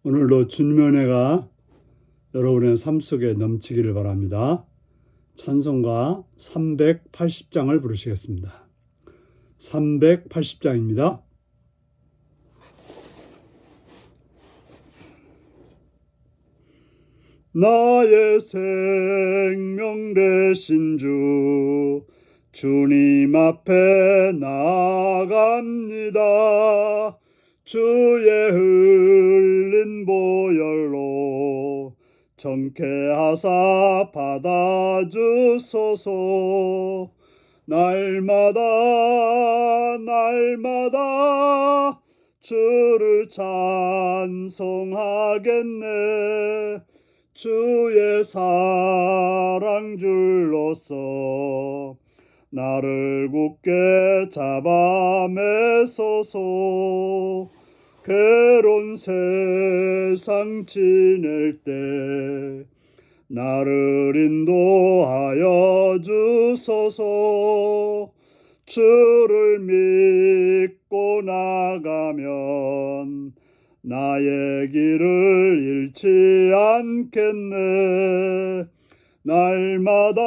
오늘도 주님의 은혜가 여러분의 삶 속에 넘치기를 바랍니다. 찬송가 380장을 부르시겠습니다. 380장입니다. 나의 생명 되신 주 주님 앞에 나아갑니다. 주의 흘린 보혈로 정케 하사 받아주소서. 날마다 주를 찬송하겠네. 주의 사랑 줄로서 나를 굳게 잡아 매소서. 괴로운 세상 지낼 때 나를 인도하여 주소서. 주를 믿고 나가면 나의 길을 잃지 않겠네. 날마다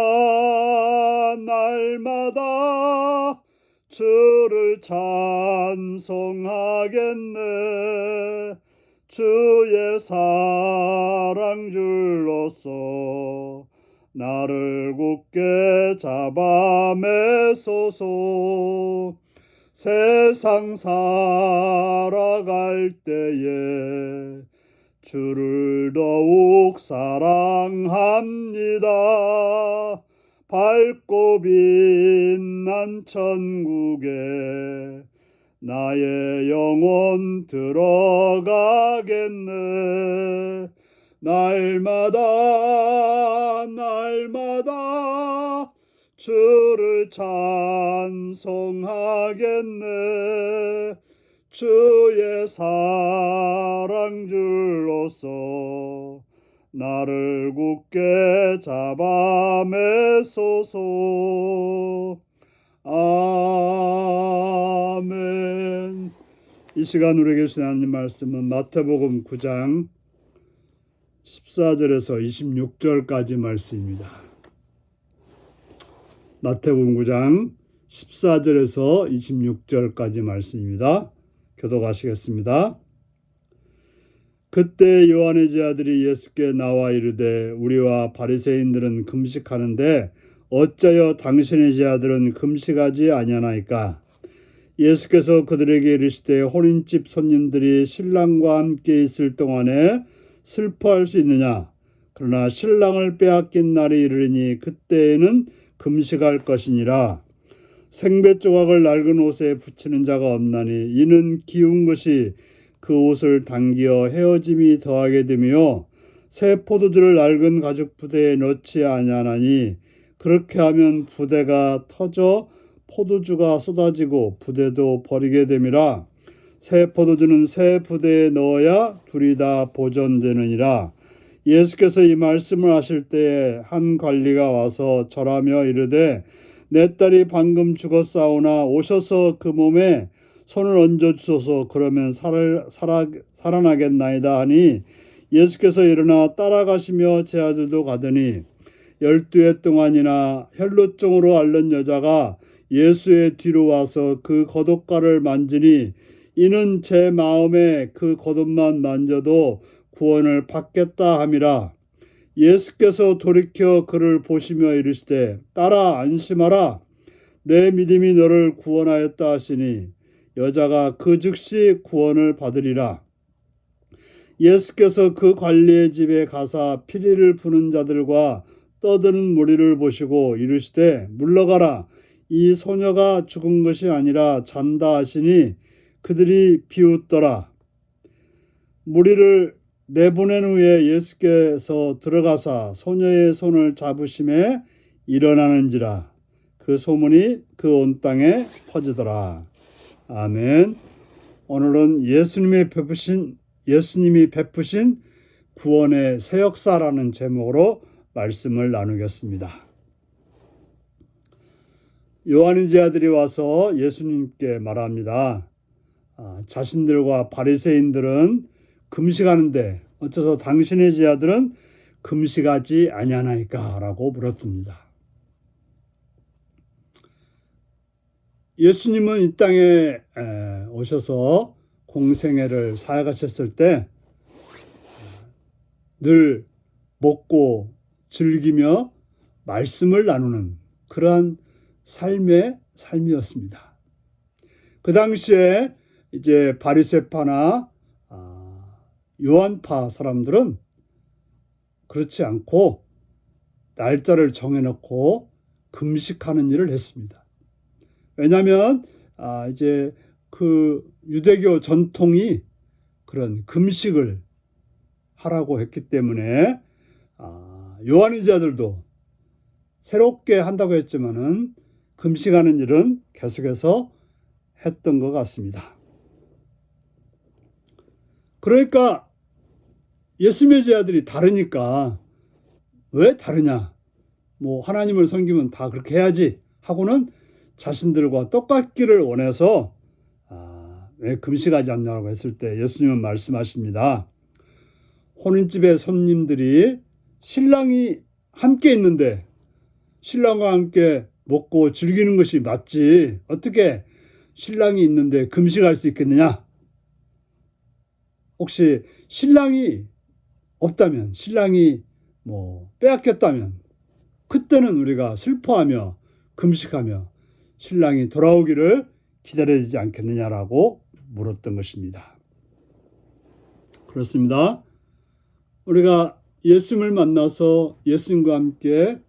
주를 찬송하겠네. 주의 사랑 줄로서 나를 굳게 잡아 매소서. 세상 살아갈 때에 주를 더욱 사랑합니다. 밝고 빛난 천국에 나의 영혼 들어가겠네. 날마다 주를 찬송하겠네. 주의 사랑 줄로서 나를 굳게 잡아 매소서. 아멘. 이 시간 우리에게 주신 하나님 말씀은 마태복음 9장 14절에서 26절까지 말씀입니다. 마태복음 9장 14절에서 26절까지 말씀입니다. 교독하시겠습니다. 그때 요한의 제자들이 예수께 나와 이르되 우리와 바리새인들은 금식하는데 어찌하여 당신의 제자들은 금식하지 아니하나이까? 예수께서 그들에게 이르시되 혼인집 손님들이 신랑과 함께 있을 동안에 슬퍼할 수 있느냐? 그러나 신랑을 빼앗긴 날이 이르리니 그때에는 금식할 것이니라. 생배 조각을 낡은 옷에 붙이는 자가 없나니 이는 기운 것이 그 옷을 당기어 헤어짐이 더하게 되며 새 포도주를 낡은 가죽 부대에 넣지 아니하나니 그렇게 하면 부대가 터져 포도주가 쏟아지고 부대도 버리게 됨이라. 새 포도주는 새 부대에 넣어야 둘이 다 보존되느니라. 예수께서 이 말씀을 하실 때에 한 관리가 와서 절하며 이르되 내 딸이 방금 죽었사오나 오셔서 그 몸에 손을 얹어주소서. 그러면 살아나겠나이다 하니 예수께서 일어나 따라가시며 제 아들도 가더니 12해 동안이나 혈루증으로 앓는 여자가 예수의 뒤로 와서 그 겉옷가를 만지니 이는 제 마음에 그 겉옷만 만져도 구원을 받겠다 함이라. 예수께서 돌이켜 그를 보시며 이르시되 딸아 안심하라. 내 믿음이 너를 구원하였다 하시니 여자가 그 즉시 구원을 받으리라. 예수께서 그 관리의 집에 가사 피리를 부는 자들과 떠드는 무리를 보시고 이르시되 물러가라. 이 소녀가 죽은 것이 아니라 잔다 하시니 그들이 비웃더라. 무리를 내보낸 후에 예수께서 들어가사 소녀의 손을 잡으심에 일어나는지라. 그 소문이 그 온 땅에 퍼지더라. 아멘. 오늘은 예수님이 베푸신 구원의 새 역사라는 제목으로 말씀을 나누겠습니다. 요한의 제자들이 와서 예수님께 말합니다. 자신들과 바리새인들은 금식하는데 어째서 당신의 제자들은 금식하지 아니하나이까? 라고 물었습니다. 예수님은 이 땅에 오셔서 공생애를 사역하셨을 때 늘 먹고 즐기며 말씀을 나누는 그러한 삶이었습니다. 그 당시에 이제 바리새파나 요한파 사람들은 그렇지 않고 날짜를 정해놓고 금식하는 일을 했습니다. 왜냐하면 이제 그 유대교 전통이 그런 금식을 하라고 했기 때문에 요한의 제자들도 새롭게 한다고 했지만은 금식하는 일은 계속해서 했던 것 같습니다. 그러니까 예수님의 제자들이 다르니까 왜 다르냐? 뭐 하나님을 섬기면 다 그렇게 해야지 하고는 자신들과 똑같기를 원해서 왜 금식하지 않냐고 했을 때 예수님은 말씀하십니다. 혼인집에 손님들이 신랑이 함께 있는데 신랑과 함께 먹고 즐기는 것이 맞지 어떻게 신랑이 있는데 금식할 수 있겠느냐? 혹시 신랑이 없다면 신랑이 뭐 빼앗겼다면 그때는 우리가 슬퍼하며 금식하며 신랑이 돌아오기를 기다려야 되지 않겠느냐라고 물었던 것입니다. 그렇습니다. 우리가 예수님을 만나서 예수님과 함께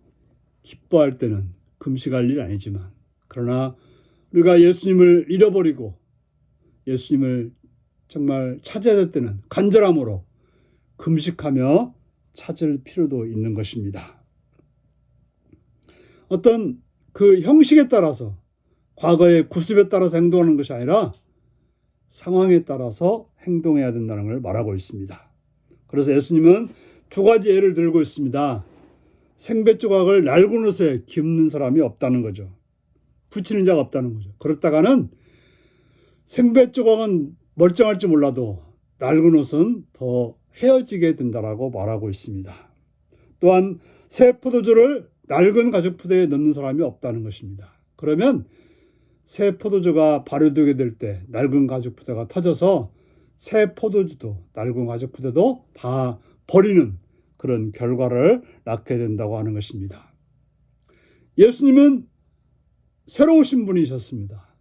기뻐할 때는 금식할 일이 아니지만 그러나 우리가 예수님을 잃어버리고 예수님을 정말 찾아야 될 때는 간절함으로 금식하며 찾을 필요도 있는 것입니다. 어떤 그 형식에 따라서 과거의 구습에 따라서 행동하는 것이 아니라 상황에 따라서 행동해야 된다는 걸 말하고 있습니다. 그래서 예수님은 두 가지 예를 들고 있습니다. 생배 조각을 낡은 옷에 깁는 사람이 없다는 거죠. 붙이는 자가 없다는 거죠. 그렇다가는 생배 조각은 멀쩡할지 몰라도 낡은 옷은 더 헤어지게 된다라고 말하고 있습니다. 또한 새 포도주를 낡은 가죽 부대에 넣는 사람이 없다는 것입니다. 그러면 새 포도주가 발효되게 될 때 낡은 가죽 부대가 터져서 새 포도주도 낡은 가죽 부대도 다 버리는 그런 결과를 낳게 된다고 하는 것입니다. 예수님은 새로우신 분이셨습니다.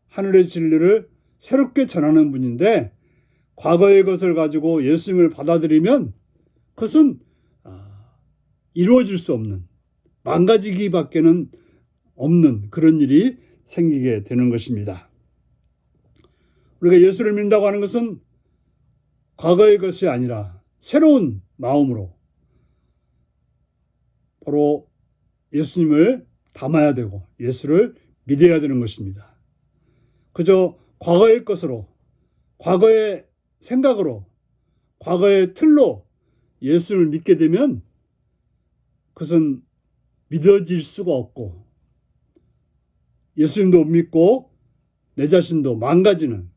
하늘의 진리를 새롭게 전하는 분인데 과거의 것을 가지고 예수님을 받아들이면 그것은 이루어질 수 없는 망가지기밖에는 없는 그런 일이 생기게 되는 것입니다. 우리가 예수를 믿는다고 하는 것은 과거의 것이 아니라 새로운 마음으로 바로 예수님을 담아야 되고 예수를 믿어야 되는 것입니다. 그저 과거의 것으로 과거의 생각으로 과거의 틀로 예수를 믿게 되면 그것은 믿어질 수가 없고 예수님도 못 믿고 내 자신도 망가지는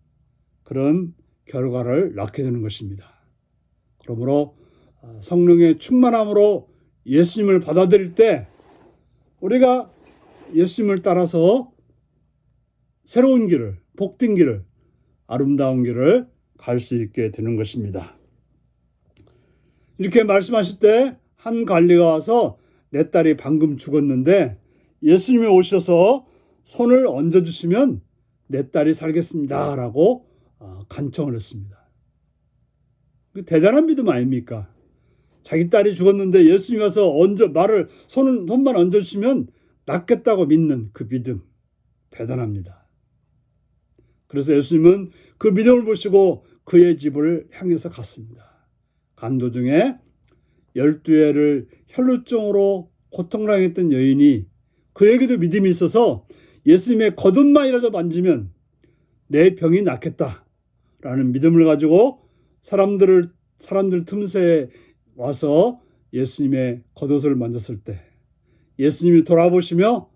그런 결과를 낳게 되는 것입니다. 그러므로 성령의 충만함으로 예수님을 받아들일 때 우리가 예수님을 따라서 새로운 길을, 복된 길을, 아름다운 길을 갈 수 있게 되는 것입니다. 이렇게 말씀하실 때 한 관리가 와서 내 딸이 방금 죽었는데 예수님이 오셔서 손을 얹어주시면 내 딸이 살겠습니다 라고 간청을 했습니다. 대단한 믿음 아닙니까? 자기 딸이 죽었는데 예수님이 와서 손만 얹어주시면 낫겠다고 믿는 그 믿음 대단합니다. 그래서 예수님은 그 믿음을 보시고 그의 집을 향해서 갔습니다. 간 도중에 12해를 혈루증으로 고통을 당했던 여인이 그에게도 믿음이 있어서 예수님의 겉옷만이라도 만지면 내 병이 낫겠다라는 믿음을 가지고 사람들 틈새에 와서 예수님의 겉옷을 만졌을 때 예수님이 돌아보시며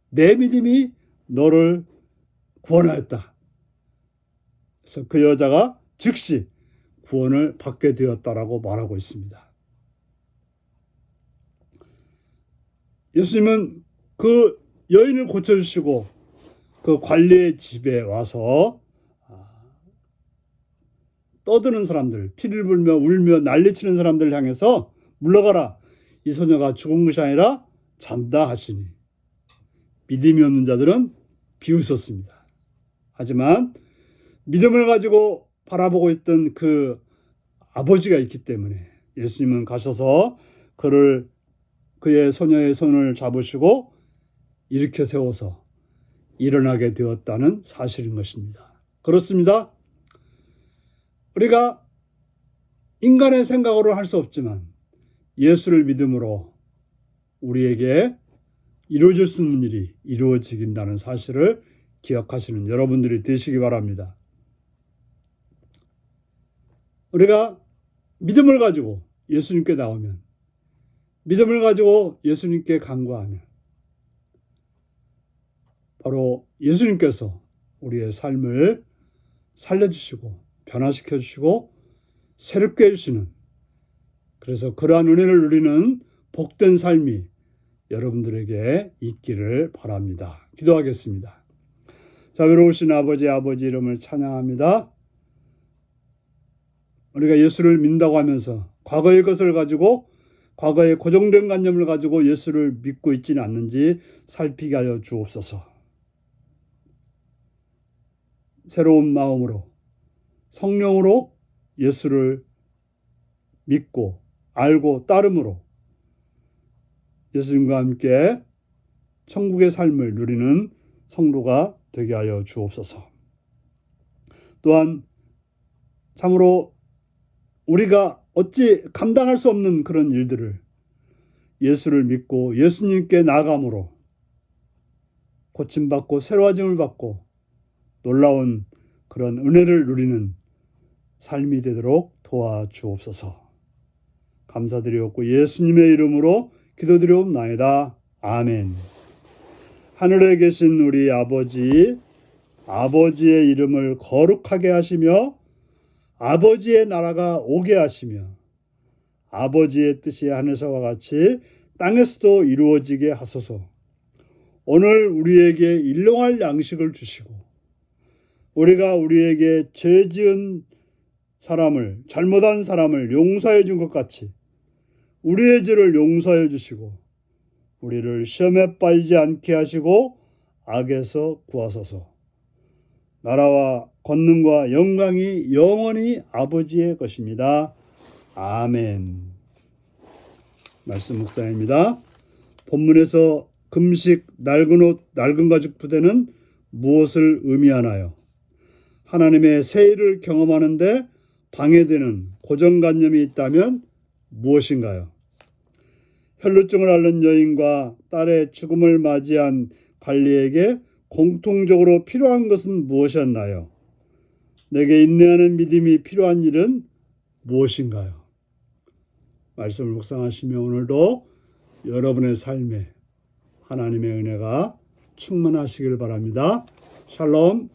내 믿음이 너를 구원하였다. 그래서 그 여자가 즉시 구원을 받게 되었다라고 말하고 있습니다. 예수님은 그 여인을 고쳐주시고 그 관리의 집에 와서 떠드는 사람들, 피를 불며 울며 난리치는 사람들을 향해서 물러가라. 이 소녀가 죽은 것이 아니라 잔다 하시니 믿음이 없는 자들은 비웃었습니다. 하지만 믿음을 가지고 바라보고 있던 그 아버지가 있기 때문에 예수님은 가셔서 그의 소녀의 손을 잡으시고 일으켜 세워서 일어나게 되었다는 사실인 것입니다. 그렇습니다. 우리가 인간의 생각으로 할 수 없지만 예수를 믿음으로 우리에게 이루어질 수 있는 일이 이루어지긴다는 사실을 기억하시는 여러분들이 되시기 바랍니다. 우리가 믿음을 가지고 예수님께 나오면, 믿음을 가지고 예수님께 간구하면 바로 예수님께서 우리의 삶을 살려주시고 변화시켜 주시고 새롭게 해주시는, 그래서 그러한 은혜를 누리는 복된 삶이 여러분들에게 있기를 바랍니다. 기도하겠습니다. 자비로우신 아버지 이름을 찬양합니다. 우리가 예수를 믿는다고 하면서 과거의 것을 가지고, 과거의 고정된 관념을 가지고 예수를 믿고 있지는 않는지 살피게 하여 주옵소서. 새로운 마음으로 성령으로 예수를 믿고 알고 따름으로 예수님과 함께 천국의 삶을 누리는 성도가 되게 하여 주옵소서. 또한 참으로 우리가 어찌 감당할 수 없는 그런 일들을 예수를 믿고 예수님께 나아감으로 고침받고 새로워짐을 받고 놀라운 그런 은혜를 누리는 삶이 되도록 도와주옵소서. 감사드리옵고 예수님의 이름으로 기도드리옵나이다. 아멘. 하늘에 계신 우리 아버지의 이름을 거룩하게 하시며 아버지의 나라가 오게 하시며 아버지의 뜻이 하늘에서와 같이 땅에서도 이루어지게 하소서. 오늘 우리에게 일용할 양식을 주시고 우리가 우리에게 죄 지은 사람을, 잘못한 사람을 용서해 준 것 같이 우리의 죄를 용서해 주시고 우리를 시험에 빠지지 않게 하시고 악에서 구하소서. 나라와 권능과 영광이 영원히 아버지의 것입니다. 아멘. 말씀 묵상입니다. 본문에서 금식, 낡은 옷, 낡은 가죽 부대는 무엇을 의미하나요? 하나님의 새 일을 경험하는데 방해되는 고정관념이 있다면 무엇인가요? 혈루증을 앓는 여인과 딸의 죽음을 맞이한 관리에게 공통적으로 필요한 것은 무엇이었나요? 내게 인내하는 믿음이 필요한 일은 무엇인가요? 말씀을 묵상하시며 오늘도 여러분의 삶에 하나님의 은혜가 충만하시길 바랍니다. 샬롬.